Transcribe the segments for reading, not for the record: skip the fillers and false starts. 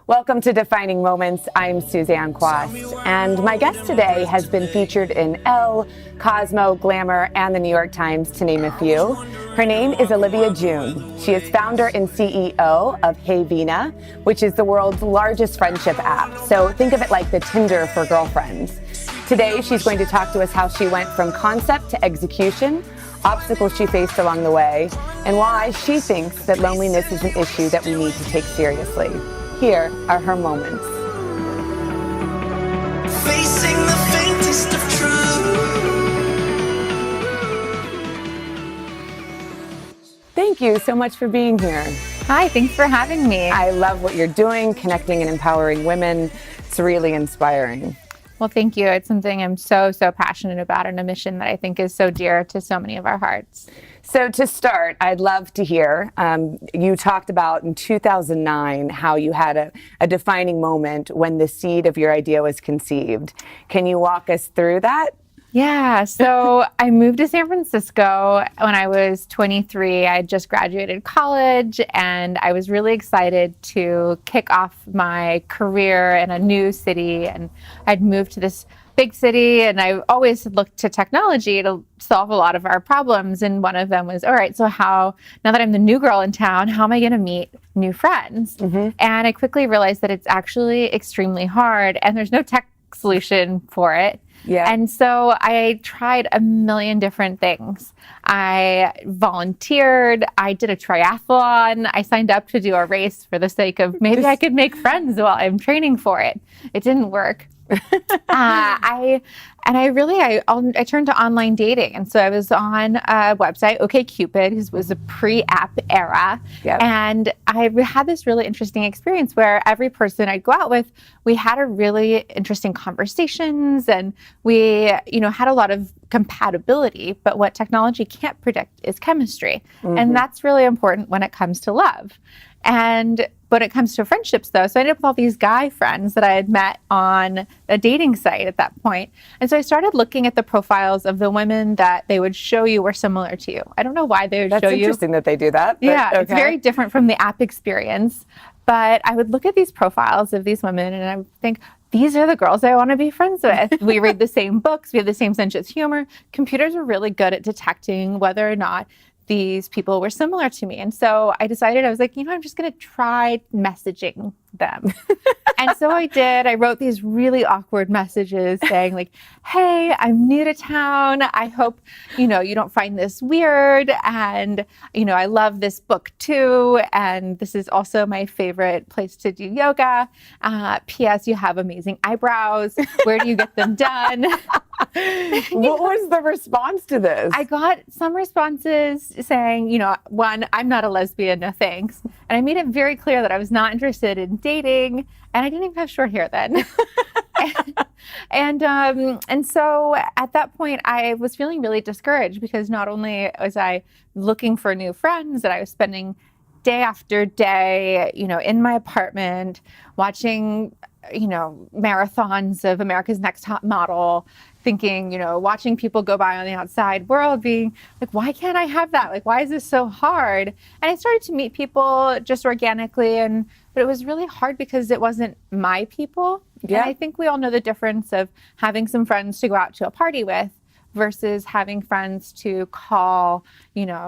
Welcome to Defining Moments. I'm Suzanne Quast, and my guest today has been featured in Elle, Cosmo, Glamour, and the New York Times, to name a few. Her name is Olivia June. She is founder and CEO of Hey Vina, which is the world's largest friendship app. So think of it like the Tinder for girlfriends. Today, she's going to talk to us how she went from concept to execution, obstacles she faced along the way, and why she thinks that loneliness is an issue that we need to take seriously. Here are her moments. Facing the faintest of truth. Thank you so much for being here. Hi, thanks for having me. I love what you're doing, connecting and empowering women. It's really inspiring. Well, thank you. It's something I'm so passionate about, and a mission that I think is so dear to so many of our hearts. So to start, I'd love to hear, you talked about in 2009 how you had a defining moment when the seed of your idea was conceived. Can you walk us through that? Yeah, so I moved to San Francisco when I was 23. I had just graduated college, and I was really excited to kick off my career in a new city. And I'd moved to this big city, and I always looked to technology to solve a lot of our problems. And one of them was, all right, so now that I'm the new girl in town, how am I going to meet new friends? Mm-hmm. And I quickly realized that it's actually extremely hard, and there's no tech solution for it. Yeah. And so I tried a million different things. I volunteered. I did a triathlon. I signed up to do a race for the sake of maybe I could make friends while I'm training for it. It didn't work. I turned to online dating. And so I was on a website, OkCupid, which was a pre-app era. Yep. And I had this really interesting experience where every person I'd go out with, we had a really interesting conversations, and we, had a lot of compatibility. But what technology can't predict is chemistry. Mm-hmm. And that's really important when it comes to love. And when it comes to friendships, though, so I ended up with all these guy friends that I had met on a dating site at that point. And so I started looking at the profiles of the women that they would show you were similar to you. I don't know why they would show you. That's interesting that they do that. Yeah, okay. It's very different from the app experience. But I would look at these profiles of these women, and I would think, these are the girls I want to be friends with. We read the same books. We have the same sense of humor. Computers are really good at detecting whether or not these people were similar to me. And so I decided, I was like, I'm just going to try messaging them. And so I did. I wrote these really awkward messages saying like, hey, I'm new to town. I hope, you don't find this weird. And, I love this book too. And this is also my favorite place to do yoga. P.S. You have amazing eyebrows. Where do you get them done? What was the response to this? I got some responses saying, one, I'm not a lesbian, no thanks. And I made it very clear that I was not interested in dating, and I didn't even have short hair then. And so at that point, I was feeling really discouraged because not only was I looking for new friends, that I was spending day after day, in my apartment watching, marathons of America's Next Top Model, thinking, watching people go by on the outside world, being like, why can't I have that? Like, why is this so hard? And I started to meet people just organically, but it was really hard because it wasn't my people. Yeah. And I think we all know the difference of having some friends to go out to a party with versus having friends to call,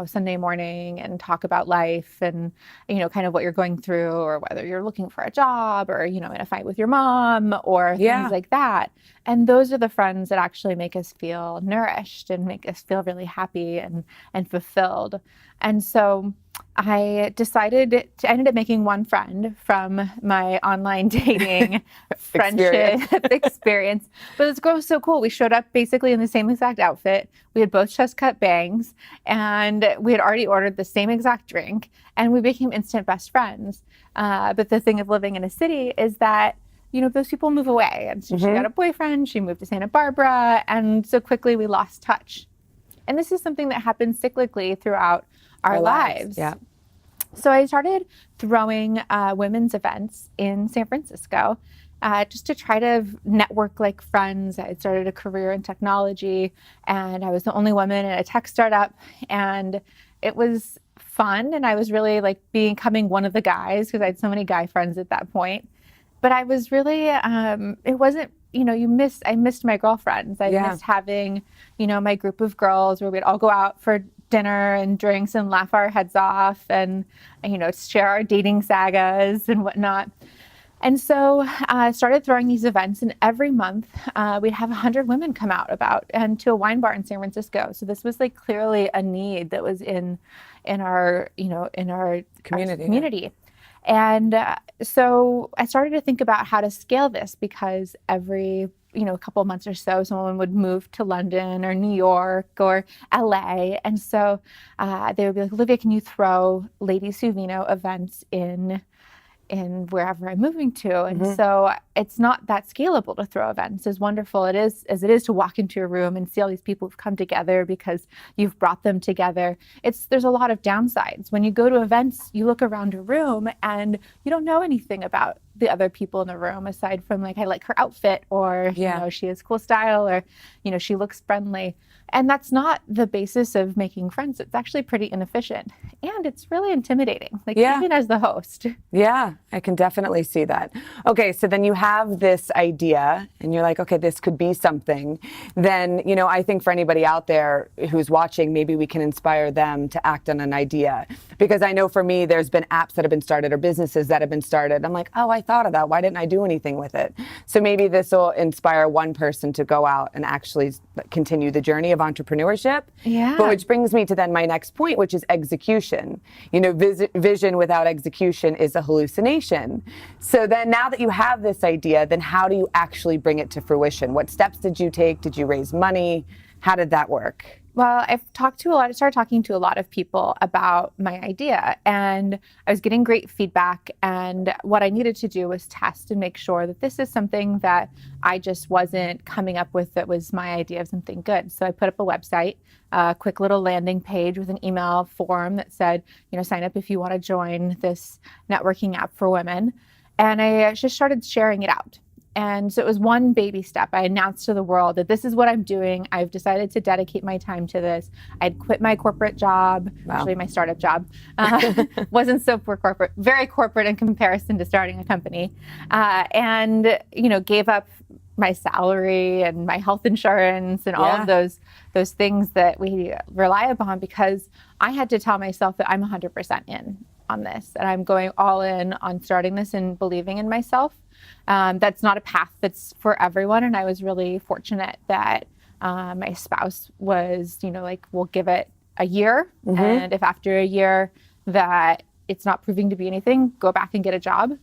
Sunday morning and talk about life and, kind of what you're going through, or whether you're looking for a job or, in a fight with your mom or things like that. And those are the friends that actually make us feel nourished and make us feel really happy and fulfilled. And so I ended up making one friend from my online dating friendship experience. But this girl was so cool. We showed up basically in the same exact outfit. We had both just cut bangs, and we had already ordered the same exact drink, and we became instant best friends. But the thing of living in a city is that, those people move away. And so she got a boyfriend, she moved to Santa Barbara, and so quickly we lost touch. And this is something that happens cyclically throughout our lives. Yeah. So I started throwing women's events in San Francisco just to try to network like friends. I had started a career in technology, and I was the only woman in a tech startup, and it was fun. And I was really like becoming one of the guys because I had so many guy friends at that point. but I was really, it wasn't, I missed my girlfriends. I Yeah. missed having, my group of girls where we'd all go out for dinner and drinks and laugh our heads off and share our dating sagas and whatnot. And so I started throwing these events, and every month we'd have 100 women come out and to a wine bar in San Francisco. So this was like clearly a need that was in our Community. community. And so I started to think about how to scale this, because every a couple of months or so, someone would move to London or New York or LA. And so they would be like, Olivia, can you throw Ladies Who Vino events in wherever I'm moving to? And so it's not that scalable to throw events, as wonderful it is as it is to walk into a room and see all these people who've come together because you've brought them together. There's a lot of downsides. When you go to events, you look around a room and you don't know anything about the other people in the room, aside from like, I like her outfit, or she has cool style, or she looks friendly. And that's not the basis of making friends. It's actually pretty inefficient, and it's really intimidating, even as the host. Yeah, I can definitely see that. Okay, so then you have this idea and you're like, okay, this could be something. Then, I think for anybody out there who's watching, maybe we can inspire them to act on an idea. Because I know for me, there's been apps that have been started or businesses that have been started. I'm like, oh, I thought of that. Why didn't I do anything with it? So maybe this will inspire one person to go out and actually continue the journey of entrepreneurship. Yeah. But which brings me to then my next point, which is execution. Vision without execution is a hallucination. So then now that you have this idea, then how do you actually bring it to fruition? What steps did you take? Did you raise money? How did that work? Well, I started talking to a lot of people about my idea, and I was getting great feedback. And what I needed to do was test and make sure that this is something that I just wasn't coming up with that was my idea of something good. So I put up a website, a quick little landing page with an email form that said, sign up if you want to join this networking app for women. And I just started sharing it out. And so it was one baby step. I announced to the world that this is what I'm doing. I've decided to dedicate my time to this. I'd quit my corporate job, actually my startup job. Wasn't super corporate, very corporate in comparison to starting a company. And, gave up my salary and my health insurance and all of those things that we rely upon, because I had to tell myself that I'm 100% in on this, and I'm going all in on starting this and believing in myself. That's not a path that's for everyone. And I was really fortunate that my spouse was, we'll give it a year. And if after a year that it's not proving to be anything, go back and get a job.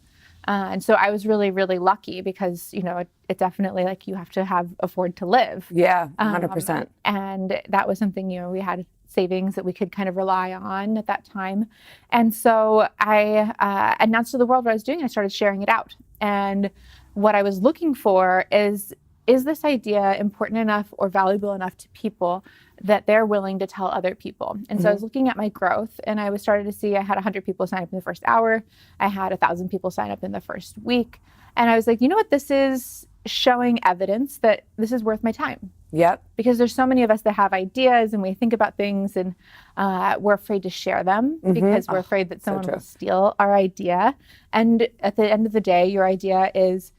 And so I was really, really lucky, because, it definitely, you have to afford to live. Yeah, 100%. And that was something, we had savings that we could kind of rely on at that time. And so I announced to the world what I was doing. I started sharing it out. And what I was looking for is this idea important enough or valuable enough to people that they're willing to tell other people? And so I was looking at my growth, and I was starting to see I had 100 people sign up in the first hour. I had 1,000 people sign up in the first week. And I was like, this is showing evidence that this is worth my time. Yep. Because there's so many of us that have ideas, and we think about things, and we're afraid to share them because we're afraid that someone will steal our idea. And at the end of the day, your idea is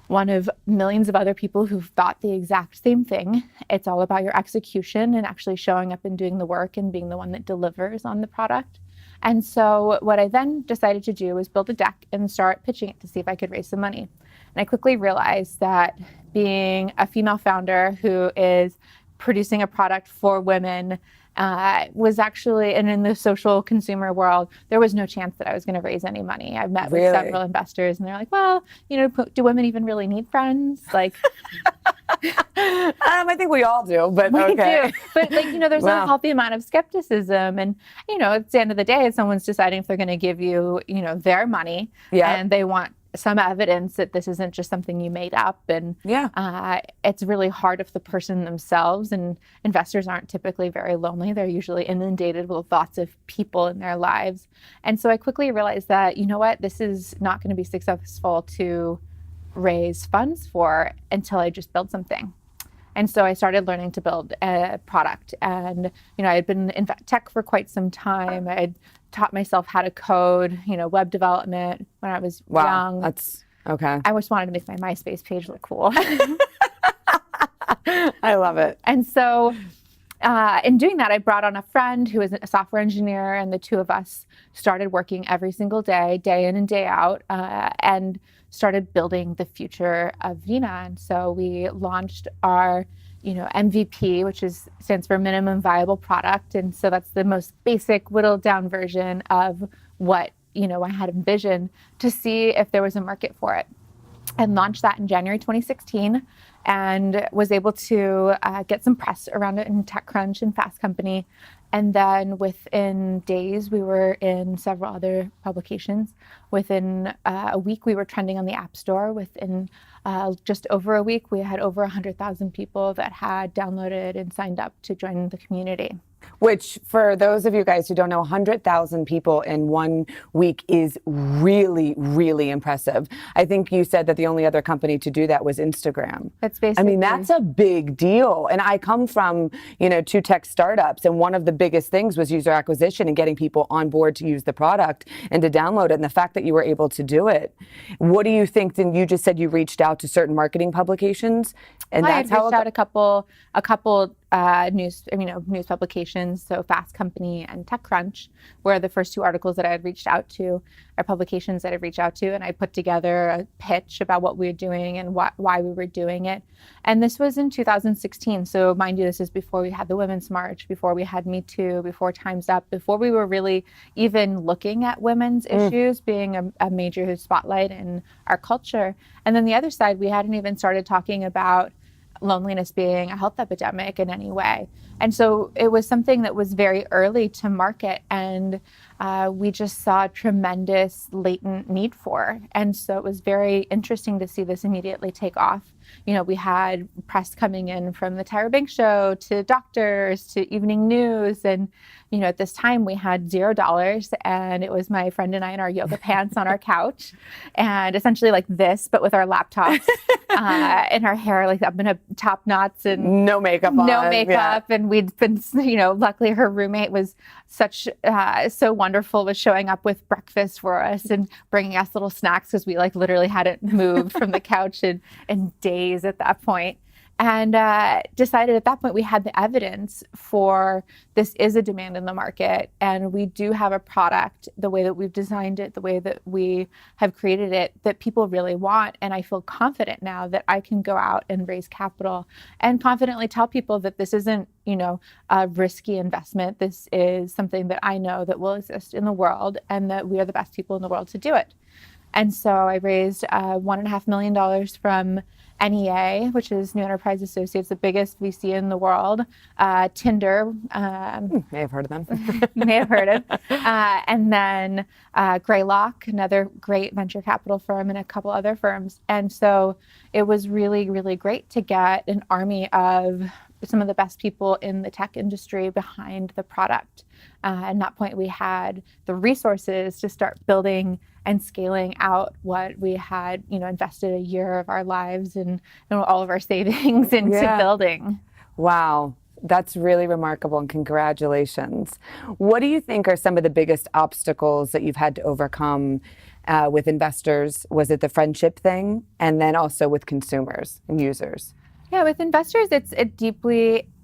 one of millions of other people who've thought the exact same thing. It's all about your execution and actually showing up and doing the work and being the one that delivers on the product. And so what I then decided to do was build a deck and start pitching it to see if I could raise some money. And I quickly realized that being a female founder who is producing a product for women was actually, and in the social consumer world, there was no chance that I was going to raise any money. I've met with several investors, and they're like, well, do women even really need friends? Like, I think we all do, but we okay. do. But there's a healthy amount of skepticism. And, at the end of the day, someone's deciding if they're going to give you, their money, and they want some evidence that this isn't just something you made up. And it's really hard if the person themselves, and investors aren't typically very lonely. They're usually inundated with lots of people in their lives. And so I quickly realized that, this is not going to be successful to raise funds for until I just build something. And so I started learning to build a product. And, I had been in tech for quite some time. I had taught myself how to code, web development when I was young. That's Okay. I just wanted to make my MySpace page look cool. I love it. And so in doing that, I brought on a friend who is a software engineer, and the two of us started working every single day, day in and day out, and started building the future of Vina. And so we launched our MVP, which stands for minimum viable product. And so that's the most basic whittled down version of what, I had envisioned to see if there was a market for it. And launched that in January 2016 and was able to get some press around it in TechCrunch and Fast Company. And then within days, we were in several other publications. Within a week, we were trending on the App Store. Within just over a week, we had over 100,000 people that had downloaded and signed up to join the community. Which, for those of you guys who don't know, 100,000 people in 1 week is really, really impressive. I think you said that the only other company to do that was Instagram. That's basically. That's a big deal. And I come from, 2 tech startups, and one of the biggest things was user acquisition and getting people on board to use the product and to download it. And the fact that you were able to do it, what do you think? Then you just said you reached out to certain marketing publications, and I reached out a couple news publications. So Fast Company and TechCrunch were the first 2 articles that I had reached out to, or publications that I'd reached out to, and I put together a pitch about what we were doing and why we were doing it. And this was in 2016. So mind you, this is before we had the Women's March, before we had Me Too, before Time's Up, before we were really even looking at women's issues being a major spotlight in our culture. And then the other side, we hadn't even started talking about loneliness being a health epidemic in any way. And so it was something that was very early to market, and we just saw a tremendous latent need for. And so it was very interesting to see this immediately take off. We had press coming in from the Tyra Banks show to doctors to evening news. And, at this time we had $0, and it was my friend and I in our yoga pants on our couch, and essentially like this, but with our laptops and our hair like up in a top knots and no makeup on. Yeah. And we'd been, luckily her roommate was so wonderful, was showing up with breakfast for us and bringing us little snacks because we literally hadn't moved from the couch in days at that point. And decided at that point we had the evidence for this is a demand in the market, and we do have a product, the way that we've designed it, the way that we have created it, that people really want. And I feel confident now that I can go out and raise capital and confidently tell people that this isn't, a risky investment. This is something that I know that will exist in the world, and that we are the best people in the world to do it. And so I raised $1.5 million from NEA, which is New Enterprise Associates, the biggest VC in the world, Tinder. May have heard of them. May have heard of. And then Greylock, another great venture capital firm, and a couple other firms. And so it was really, really great to get an army of some of the best people in the tech industry behind the product. At that point, we had the resources to start building and scaling out what we had, invested a year of our lives and all of our savings into building. Wow. That's really remarkable, and congratulations. What do you think are some of the biggest obstacles that you've had to overcome with investors? Was it the friendship thing? And then also with consumers and users? Yeah, with investors,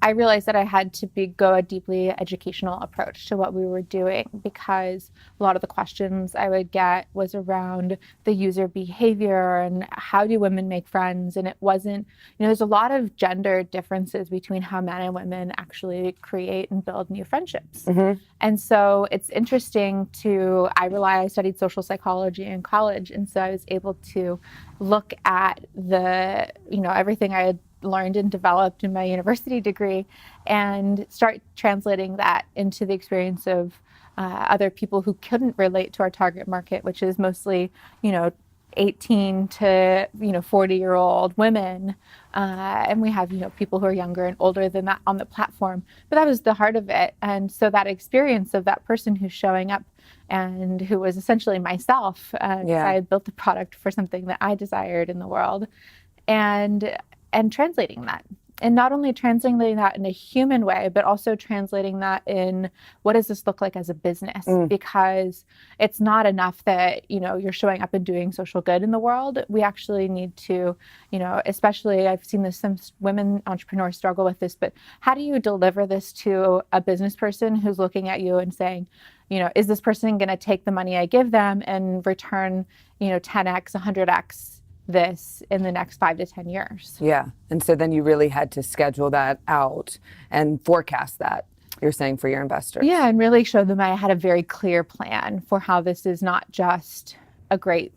I realized that I had to go a deeply educational approach to what we were doing, because a lot of the questions I would get was around the user behavior and how do women make friends. And it wasn't, there's a lot of gender differences between how men and women actually create and build new friendships. Mm-hmm. And so it's interesting I studied social psychology in college. And so I was able to look at everything I had learned and developed in my university degree and start translating that into the experience of other people who couldn't relate to our target market, which is mostly, 18 to 40-year-old women, and we have people who are younger and older than that on the platform. But that was the heart of it. And so that experience of that person who's showing up and who was essentially myself, I had built the product for something that I desired in the world, and translating that. And not only translating that in a human way, but also translating that in what does this look like as a business? Because it's not enough that, you're showing up and doing social good in the world. We actually need to, especially I've seen this, some women entrepreneurs struggle with this, but how do you deliver this to a business person who's looking at you and saying, is this person going to take the money I give them and return, 10x, 100x this in the next 5 to 10 years? Yeah. And so then you really had to schedule that out and forecast that, you're saying, for your investors. Yeah, and really show them I had a very clear plan for how this is not just a great,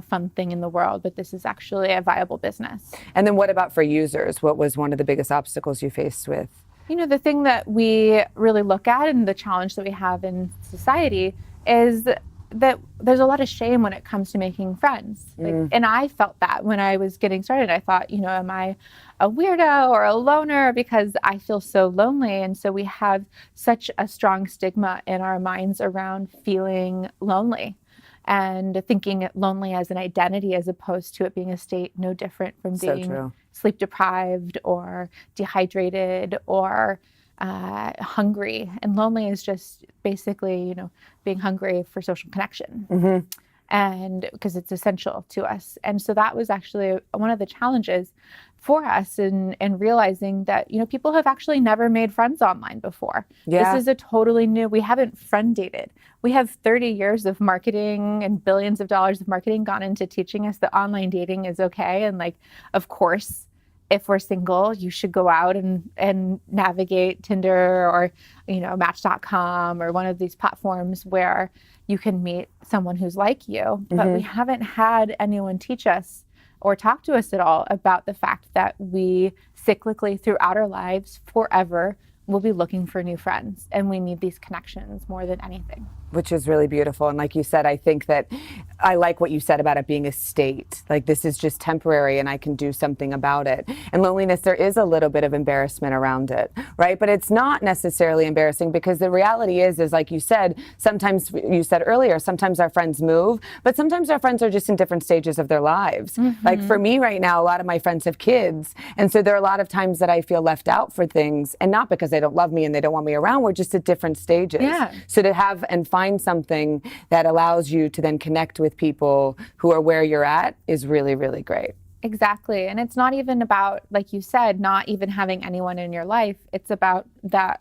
fun thing in the world, but this is actually a viable business. And then what about for users? What was one of the biggest obstacles you faced with? The thing that we really look at and the challenge that we have in society is that there's a lot of shame when it comes to making friends. And I felt that when I was getting started. I thought, am I a weirdo or a loner because I feel so lonely? And so we have such a strong stigma in our minds around feeling lonely and thinking lonely as an identity as opposed to it being a state no different from being sleep deprived or dehydrated or hungry. And lonely is just basically, being hungry for social connection. And because it's essential to us. And so that was actually one of the challenges for us in realizing that, people have actually never made friends online before. Yeah. This is a totally new, we haven't friend dated. We have 30 years of marketing and billions of dollars of marketing gone into teaching us that online dating is okay. And of course, if we're single, you should go out and navigate Tinder or, Match.com or one of these platforms where you can meet someone who's like you. But we haven't had anyone teach us or talk to us at all about the fact that we cyclically throughout our lives forever will be looking for new friends. And we need these connections more than anything. Which is really beautiful. And like you said, I think that I like what you said about it being a state. Like, this is just temporary and I can do something about it. And loneliness, there is a little bit of embarrassment around it, right? But it's not necessarily embarrassing because the reality is like you said, sometimes you said earlier, sometimes our friends move, but sometimes our friends are just in different stages of their lives. Like for me right now, a lot of my friends have kids. And so there are a lot of times that I feel left out for things, and not because they don't love me and they don't want me around. We're just at different stages. Yeah. So to have and find something that allows you to then connect with people who are where you're at is really, really great. Exactly. And it's not even about, like you said, not even having anyone in your life. It's about that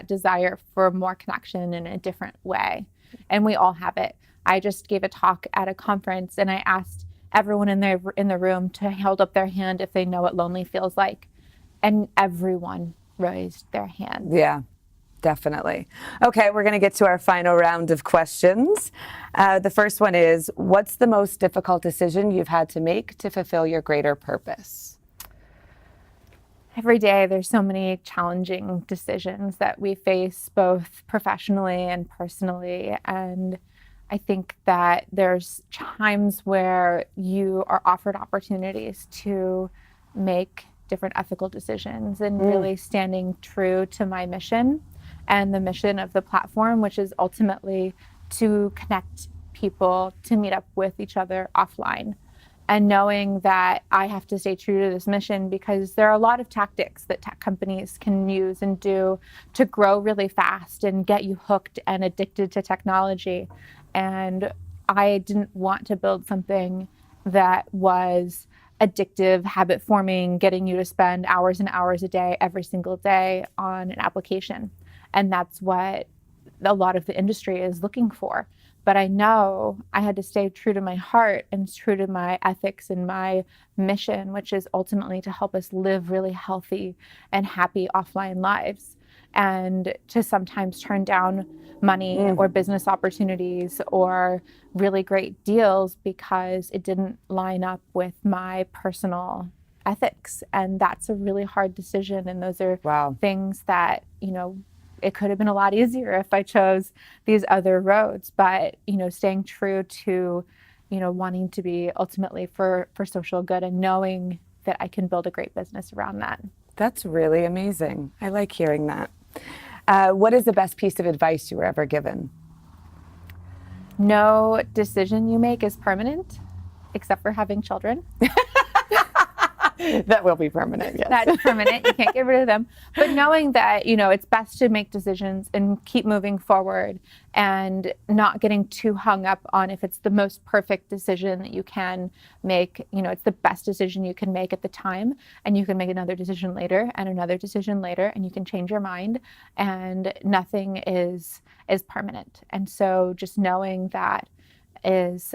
desire for more connection in a different way. And we all have it. I just gave a talk at a conference and I asked everyone in the room to hold up their hand if they know what lonely feels like. And everyone raised their hand. Yeah. Definitely. Okay, we're going to get to our final round of questions. The first one is, what's the most difficult decision you've had to make to fulfill your greater purpose? Every day, there's so many challenging decisions that we face, both professionally and personally. And I think that there's times where you are offered opportunities to make different ethical decisions and really standing true to my mission and the mission of the platform, which is ultimately to connect people to meet up with each other offline. And knowing that I have to stay true to this mission because there are a lot of tactics that tech companies can use and do to grow really fast and get you hooked and addicted to technology. And I didn't want to build something that was addictive, habit forming, getting you to spend hours and hours a day, every single day on an application. And that's what a lot of the industry is looking for. But I know I had to stay true to my heart and true to my ethics and my mission, which is ultimately to help us live really healthy and happy offline lives. And to sometimes turn down money or business opportunities or really great deals because it didn't line up with my personal ethics. And that's a really hard decision. And those are things that, it could have been a lot easier if I chose these other roads, but, staying true to, wanting to be ultimately for social good and knowing that I can build a great business around that. That's really amazing. I like hearing that. What is the best piece of advice you were ever given? No decision you make is permanent, except for having children. That will be permanent, yes. That's permanent. You can't get rid of them. But knowing that, it's best to make decisions and keep moving forward and not getting too hung up on if it's the most perfect decision that you can make. It's the best decision you can make at the time, and you can make another decision later and another decision later, and you can change your mind, and nothing is permanent. And so just knowing that is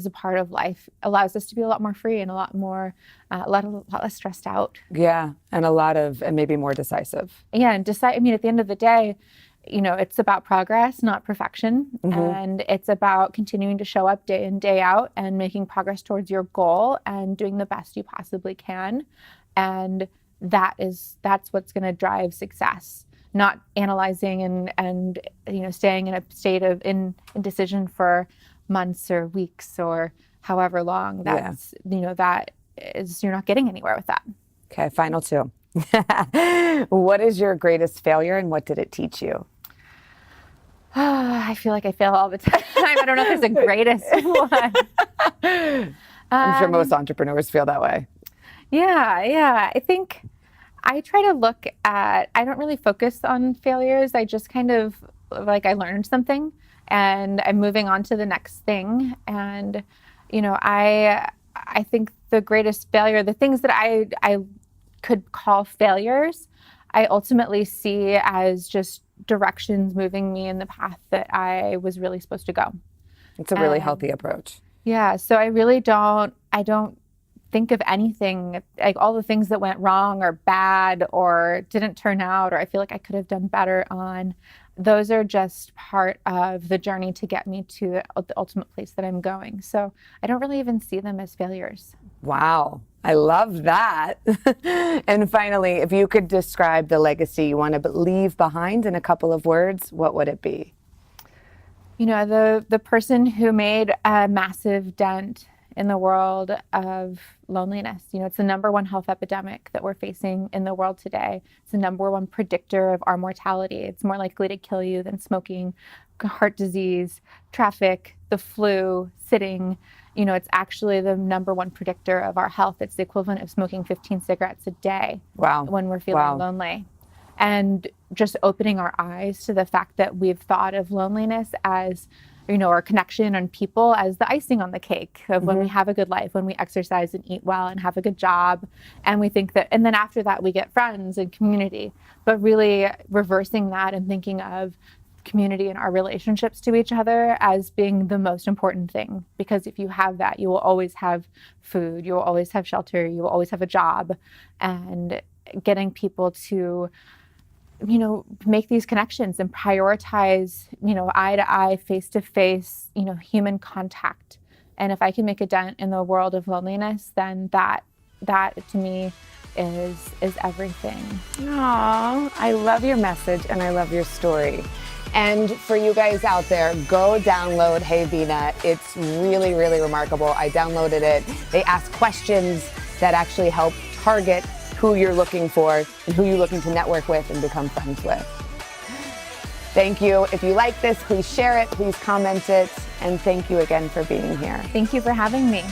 a part of life allows us to be a lot more free and a lot less stressed out. Yeah, and maybe more decisive. Yeah, and at the end of the day, it's about progress, not perfection. Mm-hmm. And it's about continuing to show up day in, day out and making progress towards your goal and doing the best you possibly can. And that's what's going to drive success, not analyzing and staying in a state of indecision for months or weeks or however long. That's, that is, you're not getting anywhere with that. Okay, final two. What is your greatest failure and what did it teach you? I feel like I fail all the time. I don't know if there's a greatest one. I'm sure most entrepreneurs feel that way. Yeah. I think I try to look at, I don't really focus on failures. I just kind of I learned something and I'm moving on to the next thing. And, I think the greatest failure, the things that I could call failures, I ultimately see as just directions moving me in the path that I was really supposed to go. It's a really healthy approach. Yeah. So I really don't think of anything like all the things that went wrong or bad or didn't turn out or I feel like I could have done better on. Those are just part of the journey to get me to the ultimate place that I'm going. So I don't really even see them as failures. Wow. I love that. And finally, if you could describe the legacy you want to leave behind in a couple of words, what would it be? The person who made a massive dent in the world of loneliness. It's the number one health epidemic that we're facing in the world today. It's the number one predictor of our mortality. It's more likely to kill you than smoking, heart disease, traffic, the flu, sitting. It's actually the number one predictor of our health. It's the equivalent of smoking 15 cigarettes a day. Wow. When we're feeling lonely. And just opening our eyes to the fact that we've thought of loneliness as our connection and people as the icing on the cake of when we have a good life, when we exercise and eat well and have a good job. And we think that, and then after that we get friends and community, but really reversing that and thinking of community and our relationships to each other as being the most important thing. Because if you have that, you will always have food, you will always have shelter, you will always have a job. And getting people to make these connections and prioritize, eye to eye, face to face, human contact. And if I can make a dent in the world of loneliness, then that to me is everything. Aww, I love your message and I love your story. And for you guys out there, go download Hey Vina. It's really, really remarkable. I downloaded it. They ask questions that actually help target who you're looking for and who you're looking to network with and become friends with. Thank you. If you like this, please share it, please comment it, and thank you again for being here. Thank you for having me.